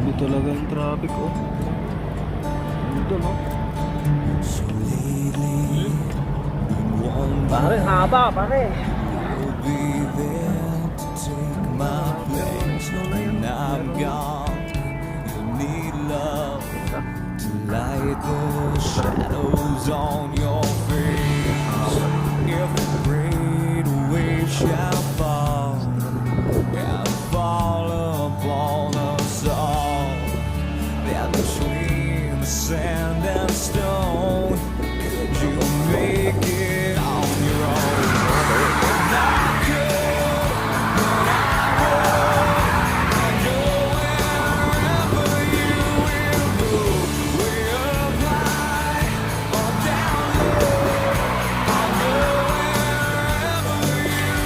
Grabe talaga yung traffic, oh. Dito, no? Pare, haba, pare. You'll be there to take my place when I'm gone. You'll need love to light the shadows on your face. If a great wave shall